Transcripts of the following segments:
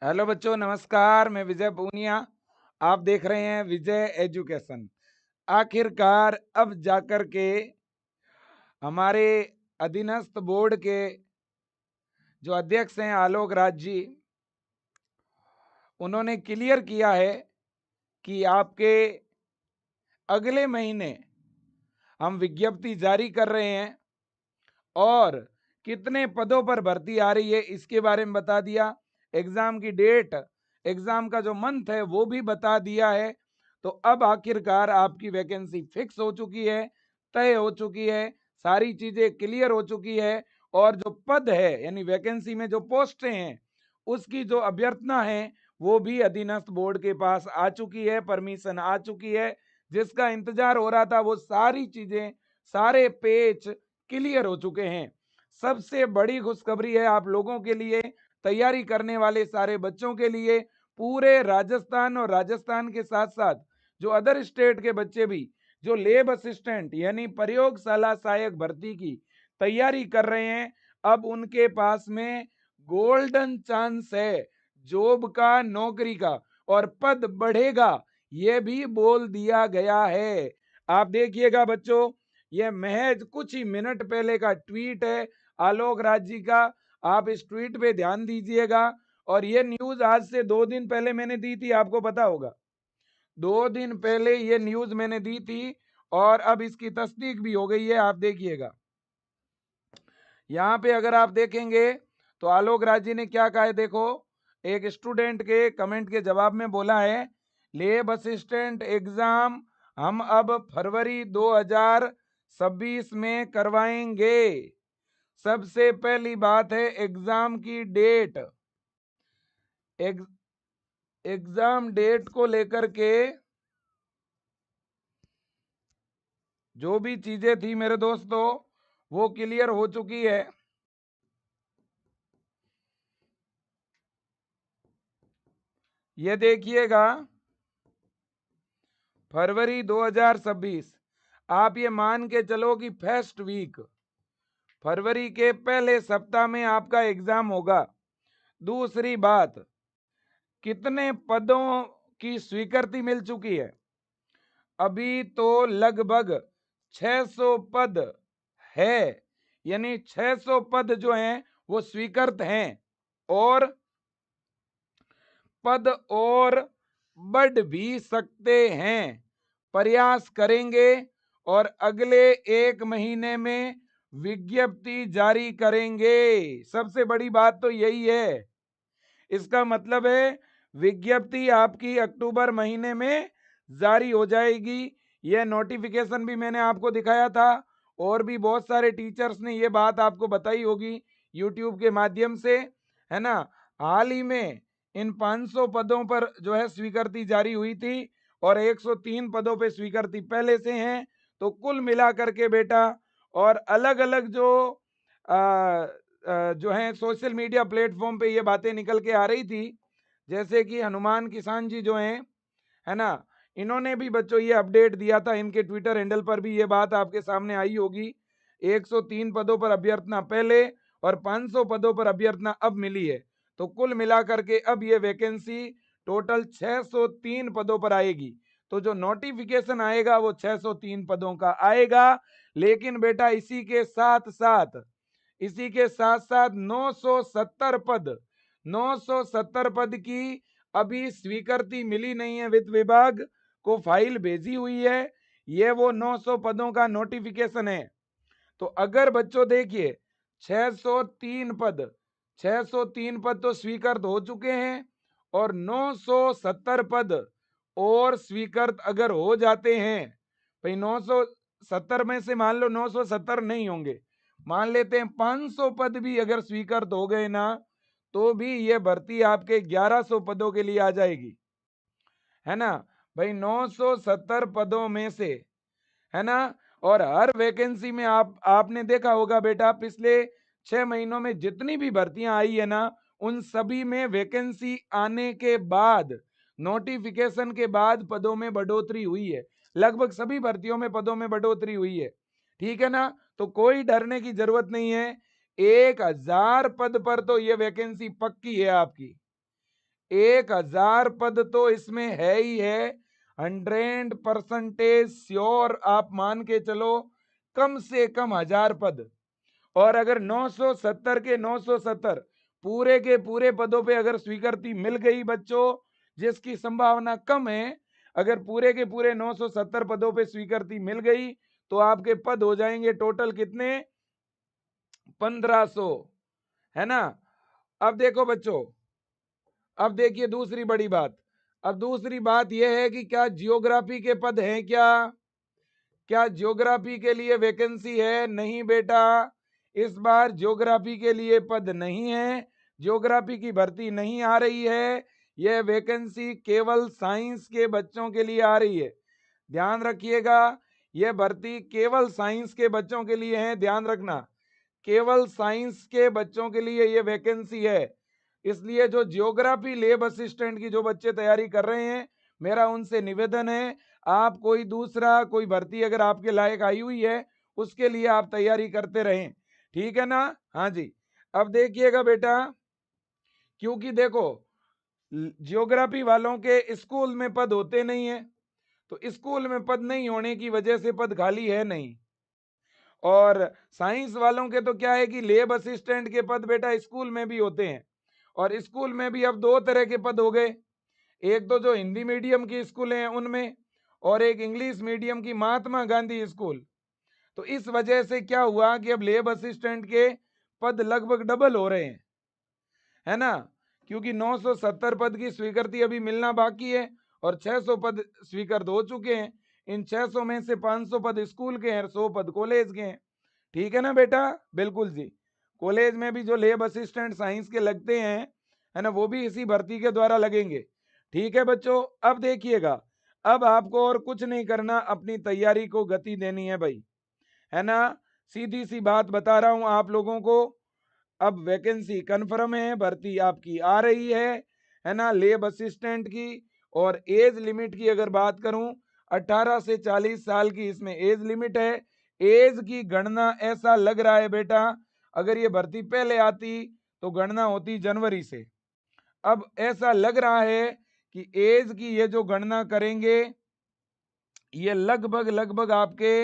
Hello बच्चों, नमस्कार। मैं विजय पूनिया। आप देख रहे हैं विजय एजुकेशन। आखिरकार अब जाकर के हमारे अधीनस्थ बोर्ड के जो अध्यक्ष हैं आलोक राज जी, उन्होंने क्लियर किया है कि आपके अगले महीने हम विज्ञप्ति जारी कर रहे हैं और कितने पदों पर भर्ती आ रही है इसके बारे में बता दिया। एग्जाम की डेट, एग्जाम का जो मंथ है वो भी बता दिया है। तो अब आखिरकार आपकी वैकेंसी फिक्स हो चुकी है, तय हो चुकी है, सारी चीजें क्लियर हो चुकी है। और जो पद है यानी वैकेंसी में जो पोस्टें हैं उसकी जो अभ्यर्थना है वो भी अधीनस्थ बोर्ड के पास आ चुकी है, परमिशन आ चुकी है। जिसका इंतजार हो रहा था वो सारी चीजें, सारे पेज क्लियर हो चुके हैं। सबसे बड़ी खुशखबरी है आप लोगों के लिए, तैयारी करने वाले सारे बच्चों के लिए, पूरे राजस्थान और राजस्थान के साथ साथ जो अदर स्टेट के बच्चे भी जो लेब असिस्टेंट यानी प्रयोगशाला सहायक भर्ती की तैयारी कर रहे हैं, अब उनके पास में गोल्डन चांस है जॉब का, नौकरी का, और पद बढ़ेगा ये भी बोल दिया गया है। आप देखिएगा बच्चों, ये महज कुछ ही मिनट पहले का ट्वीट है आलोक राज जी का। आप इस ट्वीट पे ध्यान दीजिएगा। और ये न्यूज आज से 2 दिन पहले मैंने दी थी, आपको पता होगा। 2 दिन पहले ये न्यूज मैंने दी थी और अब इसकी तस्दीक भी हो गई है। आप देखिएगा यहाँ पे, अगर आप देखेंगे तो आलोक राज जी ने क्या कहा है, देखो। एक स्टूडेंट के कमेंट के जवाब में बोला है, लेब असिस्टेंट एग्जाम हम अब फरवरी 2026 में करवाएंगे। सबसे पहली बात है एग्जाम की डेट। एग्जाम डेट को लेकर के जो भी चीजें थी मेरे दोस्तों वो क्लियर हो चुकी है। ये देखिएगा, फरवरी 2026, आप ये मान के चलो कि फर्स्ट वीक, फरवरी के पहले सप्ताह में आपका एग्जाम होगा। दूसरी बात, कितने पदों की स्वीकृति मिल चुकी है? अभी तो लगभग 600 पद है, यानी 600 पद जो हैं वो स्वीकृत हैं। और पद और बढ़ भी सकते हैं, प्रयास करेंगे और अगले 1 महीने में विज्ञप्ति जारी करेंगे। सबसे बड़ी बात तो यही है। इसका मतलब है विज्ञप्ति आपकी अक्टूबर महीने में जारी हो जाएगी। यह नोटिफिकेशन भी मैंने आपको दिखाया था और भी बहुत सारे टीचर्स ने ये बात आपको बताई होगी यूट्यूब के माध्यम से, है ना। हाल ही में इन 500 पदों पर जो है स्वीकृति जारी हुई थी और 103 पदों पे स्वीकृति पहले से हैं। तो कुल मिलाकर के बेटा, और अलग अलग जो जो है सोशल मीडिया प्लेटफॉर्म पे ये बातें निकल के आ रही थी, जैसे कि हनुमान किसान जी जो हैं, है ना, इन्होंने भी बच्चों ये अपडेट दिया था। इनके ट्विटर हैंडल पर भी ये बात आपके सामने आई होगी। 103 पदों पर अभ्यर्थना पहले और 500 पदों पर अभ्यर्थना अब मिली है। तो कुल मिलाकर के अब ये वैकेंसी टोटल 603 पदों पर आएगी। तो जो नोटिफिकेशन आएगा वो 603 पदों का आएगा। लेकिन बेटा इसी के साथ साथ 970 पद, 970 पद की अभी स्वीकृति मिली नहीं है। वित्त विभाग को फाइल भेजी हुई है, ये वो 900 पदों का नोटिफिकेशन है। तो अगर बच्चों देखिए 603 पद, 603 पद तो स्वीकृत हो चुके हैं और 970 पद और स्वीकृत अगर हो जाते हैं, भाई 970 में से मान लो 970 नहीं होंगे, मान लेते हैं 500 पद भी अगर स्वीकृत हो गए ना, तो भी ये भर्ती आपके 1100 पदों के लिए आ जाएगी, है ना भाई। 970 पदों में से, है ना। और हर वैकेंसी में आपने देखा होगा बेटा, पिछले 6 महीनों में जितनी भी भर्तियां आई है ना, उन सभी में वैकेंसी आने के बाद, नोटिफिकेशन के बाद पदों में बढ़ोतरी हुई है। लगभग सभी भर्तियों में पदों में बढ़ोतरी हुई है, ठीक है ना। तो कोई डरने की जरूरत नहीं है। 1000 पद पर तो ये वैकेंसी पक्की है आपकी। 1000 पद तो इसमें है ही है, 100% श्योर आप मान के चलो, कम से कम 1000 पद। और अगर 970 के 970 पूरे के पूरे पदों पे अगर स्वीकृति मिल गई बच्चों, जिसकी संभावना कम है, अगर पूरे के पूरे 970 पदों पे स्वीकृति मिल गई तो आपके पद हो जाएंगे टोटल कितने, 1500, है ना। अब देखो बच्चों, अब देखिए दूसरी बड़ी बात। अब दूसरी बात यह है कि क्या जियोग्राफी के पद हैं क्या ज्योग्राफी के लिए वैकेंसी है? नहीं बेटा, इस बार ज्योग्राफी के लिए पद नहीं है, ज्योग्राफी की भर्ती नहीं आ रही है। यह वैकेंसी केवल साइंस के बच्चों के लिए आ रही है, ध्यान रखिएगा। यह भर्ती केवल साइंस के बच्चों के लिए है, ध्यान रखना, केवल साइंस के बच्चों के लिए यह वैकेंसी है। इसलिए जो जियोग्राफी लैब असिस्टेंट की जो बच्चे तैयारी कर रहे हैं, मेरा उनसे निवेदन है, आप कोई दूसरा कोई भर्ती अगर आपके लायक आई हुई है उसके लिए आप तैयारी करते रहें, ठीक है ना। हाँ जी। अब देखिएगा बेटा, क्योंकि देखो जियोग्राफी वालों के स्कूल में पद होते नहीं है, तो स्कूल में पद नहीं होने की वजह से पद खाली है नहीं। और साइंस वालों के तो क्या है कि लैब असिस्टेंट के पद बेटा स्कूल में भी होते हैं, और स्कूल में भी अब दो तरह के पद हो गए, एक तो जो हिंदी मीडियम की स्कूल हैं उनमें, और एक इंग्लिश मीडियम की महात्मा गांधी स्कूल। तो इस वजह से क्या हुआ कि अब लैब असिस्टेंट के पद लगभग डबल हो रहे हैं, है ना, क्योंकि 970 पद की स्वीकृति अभी मिलना बाकी है और 600 पद स्वीकृत हो चुके हैं। इन 600 में से 500 पद स्कूल के हैं, 100 पद कॉलेज के हैं, ठीक है ना बेटा। बिल्कुल जी, कॉलेज में भी जो लैब असिस्टेंट साइंस के लगते हैं, है ना, वो भी इसी भर्ती के द्वारा लगेंगे, ठीक है बच्चों। अब देखिएगा, अब आपको और कुछ नहीं करना, अपनी तैयारी को गति देनी है भाई, है ना। सीधी सी बात बता रहा हूं आप लोगों को, अब वैकेंसी कन्फर्म है, भर्ती आपकी आ रही है ना, लैब असिस्टेंट की। और एज लिमिट की अगर बात करूं, 18 से 40 साल की इसमें एज लिमिट है। एज की गणना ऐसा लग रहा है बेटा, अगर ये भर्ती पहले आती तो गणना होती जनवरी से, अब ऐसा लग रहा है कि एज की ये जो गणना करेंगे ये लगभग लगभग आपके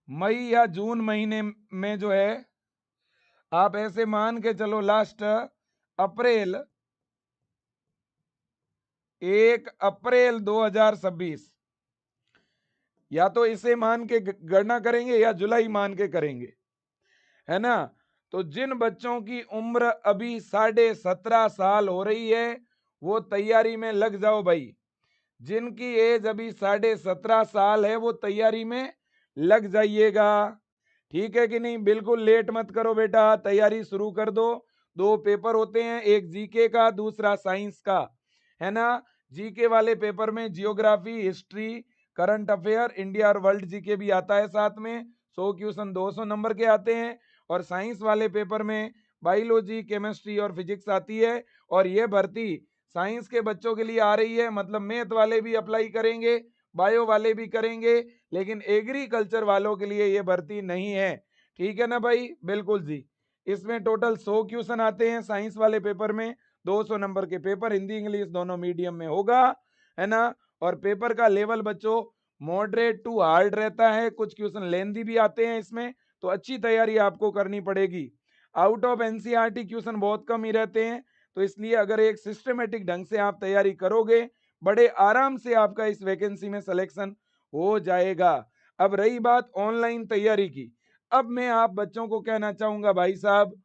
मई या जून महीने में जो है, आप ऐसे मान के चलो लास्ट अप्रैल, 1 अप्रैल 2026, या तो इसे मान के गणना करेंगे या जुलाई मान के करेंगे, है ना। तो जिन बच्चों की उम्र अभी 17.5 साल हो रही है वो तैयारी में लग जाओ भाई, जिनकी एज अभी 17.5 साल है वो तैयारी में लग जाइएगा, ठीक है कि नहीं। बिल्कुल लेट मत करो बेटा, तैयारी शुरू कर दो। दो पेपर होते हैं, एक जीके का, दूसरा साइंस का, है ना। जीके वाले पेपर में geography, history, current affair, India और वर्ल्ड जीके भी आता है साथ में, 100 क्वेश्चन 200 नंबर के आते हैं। और साइंस वाले पेपर में बायोलॉजी, केमिस्ट्री और फिजिक्स आती है। और ये भर्ती साइंस के बच्चों के लिए आ रही है, मतलब मैथ वाले भी अप्लाई करेंगे, बायो वाले भी करेंगे, लेकिन एग्रीकल्चर वालों के लिए ये भर्ती नहीं है, ठीक है ना भाई। बिल्कुल जी, इसमें टोटल 100 क्वेश्चन आते हैं साइंस वाले पेपर में, 200 नंबर के पेपर हिंदी इंग्लिश दोनों मीडियम में होगा, है ना। और पेपर का लेवल बच्चों मॉडरेट टू हार्ड रहता है, कुछ क्वेश्चन लेंदी भी आते हैं इसमें, तो अच्छी तैयारी आपको करनी पड़ेगी। आउट ऑफ एनसीईआरटी क्वेश्चन बहुत कम ही रहते हैं, तो इसलिए अगर एक सिस्टमेटिक ढंग से आप तैयारी करोगे, बड़े आराम से आपका इस वैकेंसी में सिलेक्शन हो जाएगा। अब रही बात ऑनलाइन तैयारी की, अब मैं आप बच्चों को कहना चाहूंगा भाई साहब,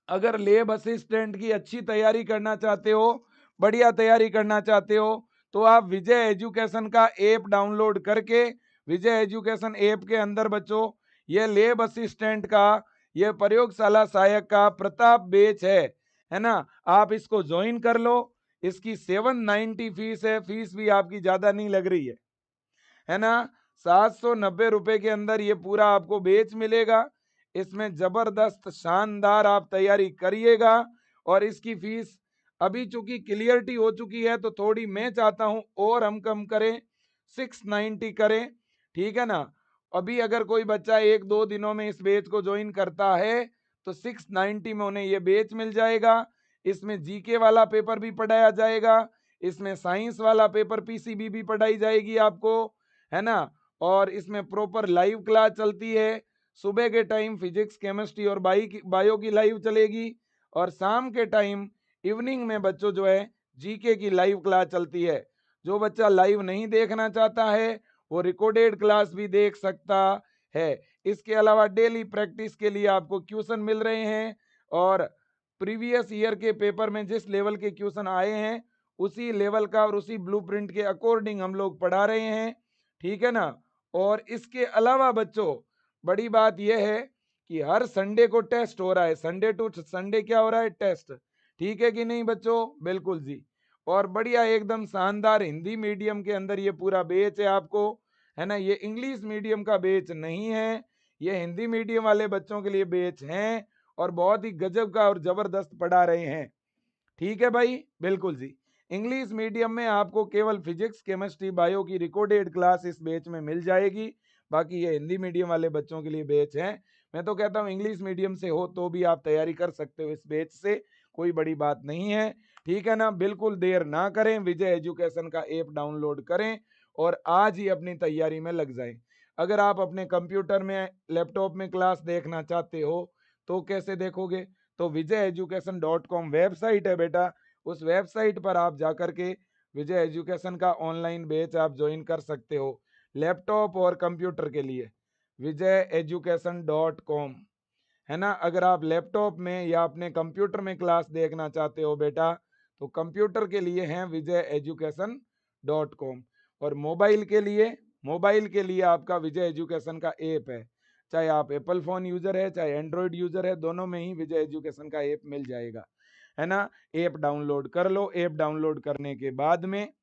अगर लैब असिस्टेंट की अच्छी तैयारी करना चाहते हो, बढ़िया तैयारी करना चाहते हो, तो आप विजय एजुकेशन का ऐप डाउनलोड करके, विजय एजुकेशन ऐप के अंदर बच्चों ये लैब असिस्टेंट का, ये प्रयोगशाला सहायक का प्रताप बैच है ना, आप इसको ज्वाइन कर लो। इसकी 790 फीस है, फीस भी आपकी ज्यादा नहीं लग रही है ना। 790 रुपए के अंदर ये पूरा आपको बैच मिलेगा, इसमें जबरदस्त शानदार आप तैयारी करिएगा। और इसकी फीस अभी चूंकि क्लियरिटी हो चुकी है तो थोड़ी मैं चाहता हूं और हम कम करें, 690 करें, ठीक है ना। अभी अगर कोई बच्चा 1-2 दिनों में इस बैच को ज्वाइन करता है तो 690 में उन्हें ये बैच मिल जाएगा। इसमें जीके वाला पेपर भी पढ़ाया जाएगा, इसमें साइंस वाला पेपर पीसीबी भी पढ़ाई जाएगी आपको, है ना। और इसमें प्रॉपर लाइव क्लास चलती है। सुबह के टाइम फिजिक्स, केमिस्ट्री और बायो की लाइव चलेगी, और शाम के टाइम इवनिंग में बच्चों जो है जीके की लाइव क्लास चलती है। जो बच्चा लाइव नहीं देखना चाहता है वो रिकॉर्डेड क्लास भी देख सकता है। इसके अलावा डेली प्रैक्टिस के लिए आपको क्वेश्चन मिल रहे हैं, और प्रीवियस ईयर के पेपर में जिस लेवल के क्वेश्चन आए हैं उसी लेवल का और उसी ब्लूप्रिंट के अकॉर्डिंग हम लोग पढ़ा रहे हैं, ठीक है ना। और इसके अलावा बच्चों बड़ी बात यह है कि हर संडे को टेस्ट हो रहा है, संडे टू संडे क्या हो रहा है, टेस्ट, ठीक है कि नहीं बच्चों? बिल्कुल जी। और बढ़िया एकदम शानदार हिंदी मीडियम के अंदर ये पूरा बैच है आपको, है ना। ये इंग्लिश मीडियम का बैच नहीं है, ये हिंदी मीडियम वाले बच्चों के लिए बैच हैं, और बहुत ही गजब का और जबरदस्त पढ़ा रहे हैं, ठीक है भाई। बिल्कुल जी। इंग्लिश मीडियम में आपको केवल फिजिक्स, केमिस्ट्री, बायो की रिकॉर्डेड क्लास इस बैच में मिल जाएगी। बाकी ये हिंदी मीडियम वाले बच्चों के लिए बैच है। मैं तो कहता हूँ इंग्लिश मीडियम से हो तो भी आप तैयारी कर सकते हो इस बैच से, कोई बड़ी बात नहीं है, ठीक है ना। बिल्कुल देर ना करें, विजय एजुकेशन का ऐप डाउनलोड करें और आज ही अपनी तैयारी में लग जाएं। अगर आप अपने कंप्यूटर में, लैपटॉप में क्लास देखना चाहते हो तो कैसे देखोगे? तो vijayeducation.com वेबसाइट है बेटा, उस वेबसाइट पर आप जाकर के विजय एजुकेशन का ऑनलाइन बैच आप ज्वाइन कर सकते हो, लैपटॉप और कंप्यूटर के लिए vijayeducation.com, है ना। अगर आप लैपटॉप में या अपने कंप्यूटर में क्लास देखना चाहते हो बेटा तो कंप्यूटर के लिए है vijayeducation.com, और मोबाइल के लिए आपका विजय एजुकेशन का ऐप है। चाहे आप एप्पल फोन यूजर है चाहे एंड्रॉयड यूजर है, दोनों में ही विजय एजुकेशन का ऐप मिल जाएगा, है ना। ऐप डाउनलोड कर लो। ऐप डाउनलोड करने के बाद में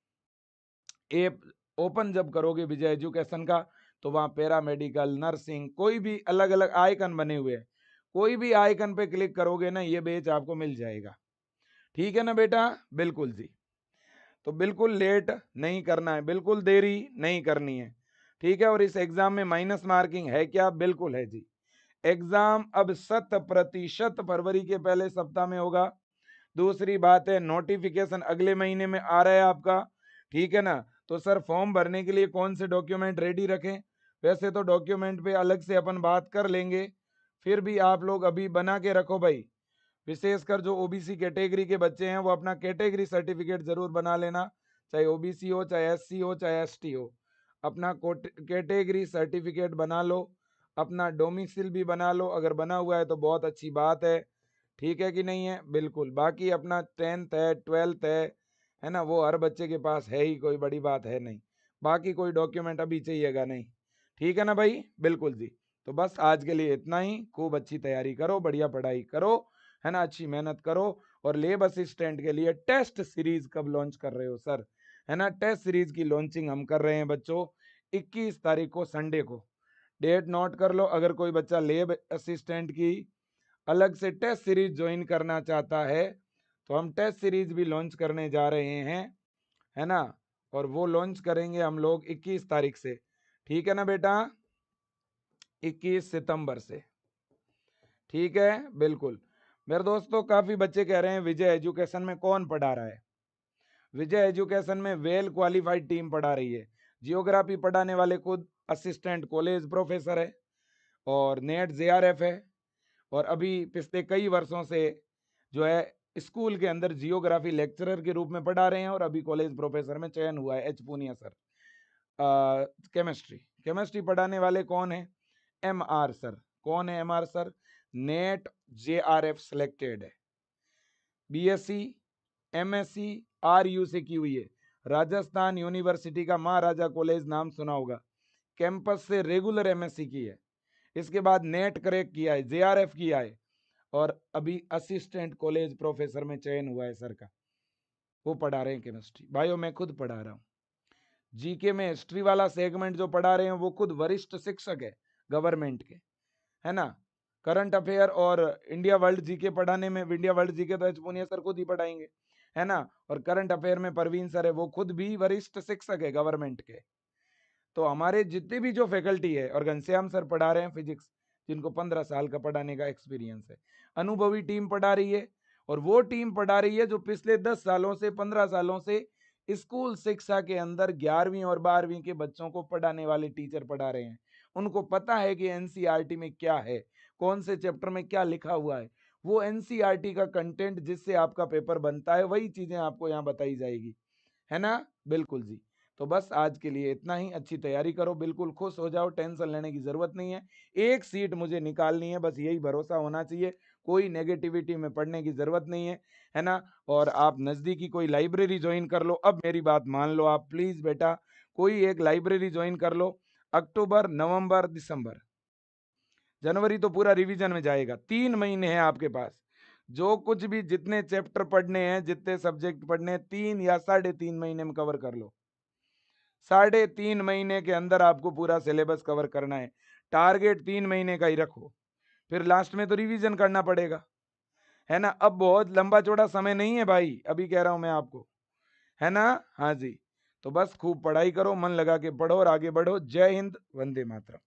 ऐप ओपन जब करोगे विजय एजुकेशन का तो वहां पैरामेडिकल, नर्सिंग, कोई भी अलग अलग आइकन बने हुए हैं, कोई भी आइकन पे क्लिक करोगे ना ये बैच आपको मिल जाएगा, ठीक है ना बेटा। बिल्कुल जी। तो बिल्कुल लेट नहीं करना है, बिल्कुल देरी नहीं करनी है, ठीक है। और इस एग्जाम में माइनस मार्किंग है क्या? बिल्कुल है जी। एग्जाम अब 100% फरवरी के पहले सप्ताह में होगा। दूसरी बात है नोटिफिकेशन अगले महीने में आ रहा है आपका, ठीक है ना। तो सर फॉर्म भरने के लिए कौन से डॉक्यूमेंट रेडी रखें? वैसे तो डॉक्यूमेंट पे अलग से अपन बात कर लेंगे, फिर भी आप लोग अभी बना के रखो भाई। विशेषकर जो ओबीसी कैटेगरी के बच्चे हैं वो अपना कैटेगरी सर्टिफिकेट जरूर बना लेना, चाहे ओबीसी हो, चाहे एससी हो, चाहे एसटी हो। अपना कैटेगरी सर्टिफिकेट बना लो, अपना डोमिसिल भी बना लो, अगर बना हुआ है तो बहुत अच्छी बात है, ठीक है कि नहीं है? बिल्कुल। बाकी अपना 10th है, 12th है ना, वो हर बच्चे के पास है ही, कोई बड़ी बात है नहीं। बाकी कोई डॉक्यूमेंट अभी चाहिएगा नहीं, ठीक है ना भाई। बिल्कुल जी। तो बस आज के लिए इतना ही। खूब अच्छी तैयारी करो, बढ़िया पढ़ाई करो, है ना, अच्छी मेहनत करो। और लेब असिस्टेंट के लिए टेस्ट सीरीज कब लॉन्च कर रहे हो सर? है ना, टेस्ट सीरीज की लॉन्चिंग हम कर रहे हैं बच्चों 21 तारीख को, संडे को। डेट नोट कर लो। अगर कोई बच्चा लेब असिस्टेंट की अलग से टेस्ट सीरीज ज्वाइन करना चाहता है तो हम टेस्ट सीरीज भी लॉन्च करने जा रहे हैं, है ना। और वो लॉन्च करेंगे हम लोग 21 तारीख से, ठीक है ना बेटा, 21 सितंबर से, ठीक है। बिल्कुल। मेरे दोस्तों काफी बच्चे कह रहे हैं विजय एजुकेशन में कौन पढ़ा रहा है? विजय एजुकेशन में वेल क्वालिफाइड टीम पढ़ा रही है। जियोग्राफी पढ़ाने वाले खुद असिस्टेंट कॉलेज प्रोफेसर है, और नेट जेआरएफ है, और अभी पिछले कई वर्षों से जो है स्कूल के अंदर जियोग्राफी लेक्चरर के रूप में पढ़ा रहे हैं, और अभी कॉलेज प्रोफेसर में चयन हुआ है एच पूनिया सर। केमिस्ट्री पढ़ाने वाले कौन है? M R sir. कौन है M R sir? NET JRF selected है, बीएससी एमएससी आरयू से की हुई है। राजस्थान यूनिवर्सिटी का महाराजा कॉलेज नाम सुना होगा, कैंपस से रेगुलर एमएससी की है। इसके बाद नेट क्रैक किया है, जेआरएफ किया है, और अभी असिस्टेंट कॉलेज प्रोफेसर में चयन हुआ है सर का। वो पढ़ा रहे हैं केमिस्ट्री। भाइयों मैं खुद पढ़ा रहा हूँ। जीके में हिस्ट्री वाला सेगमेंट जो पढ़ा रहे हैं वो खुद वरिष्ठ शिक्षक है गवर्नमेंट के, है ना। करंट अफेयर और इंडिया वर्ल्ड जीके पढ़ाने में, इंडिया वर्ल्ड जीके तो एच पूनिया सर खुद ही पढ़ाएंगे, है ना। और करंट अफेयर में परवीन सर है, वो खुद भी वरिष्ठ शिक्षक है गवर्नमेंट के। तो हमारे जितने भी जो फैकल्टी है, और घनश्याम सर पढ़ा रहे हैं फिजिक्स, जिनको 15 साल का पढ़ाने का एक्सपीरियंस है। अनुभवी टीम पढ़ा रही है, और वो टीम पढ़ा रही है जो पिछले 10 सालों से 15 सालों से स्कूल शिक्षा के अंदर 11वीं और 12वीं के बच्चों को पढ़ाने वाले टीचर पढ़ा रहे हैं। उनको पता है कि एनसीईआरटी में क्या है, कौन से चैप्टर में क्या लिखा हुआ है। वो एनसीईआरटी का कंटेंट जिससे आपका पेपर बनता है, वही चीजें आपको यहाँ बताई जाएगी, है ना? बिल्कुल जी। तो बस आज के लिए इतना ही। अच्छी तैयारी करो, बिल्कुल खुश हो जाओ, टेंशन लेने की जरूरत नहीं है। एक सीट मुझे निकालनी है, बस यही भरोसा होना चाहिए। कोई नेगेटिविटी में पढ़ने की जरूरत नहीं है ना? और आप नजदीकी कोई लाइब्रेरी ज्वाइन कर लो। अब मेरी बात मान लो आप प्लीज बेटा, कोई एक लाइब्रेरी ज्वाइन कर लो। अक्टूबर, नवंबर, दिसंबर, जनवरी तो पूरा रिवीजन में जाएगा। 3 महीने हैं आपके पास। जो कुछ भी जितने चैप्टर पढ़ने हैं, जितने सब्जेक्ट पढ़ने हैं, 3 या 3.5 महीने में कवर कर लो। 3.5 महीने के अंदर आपको पूरा सिलेबस कवर करना है। टारगेट 3 महीने का ही रखो, फिर लास्ट में तो रिवीजन करना पड़ेगा, है ना? अब बहुत लंबा चौड़ा समय नहीं है भाई, अभी कह रहा हूं मैं आपको, है ना? हाँ जी। तो बस खूब पढ़ाई करो, मन लगा के पढ़ो और आगे बढ़ो। जय हिंद, वंदे मातरम।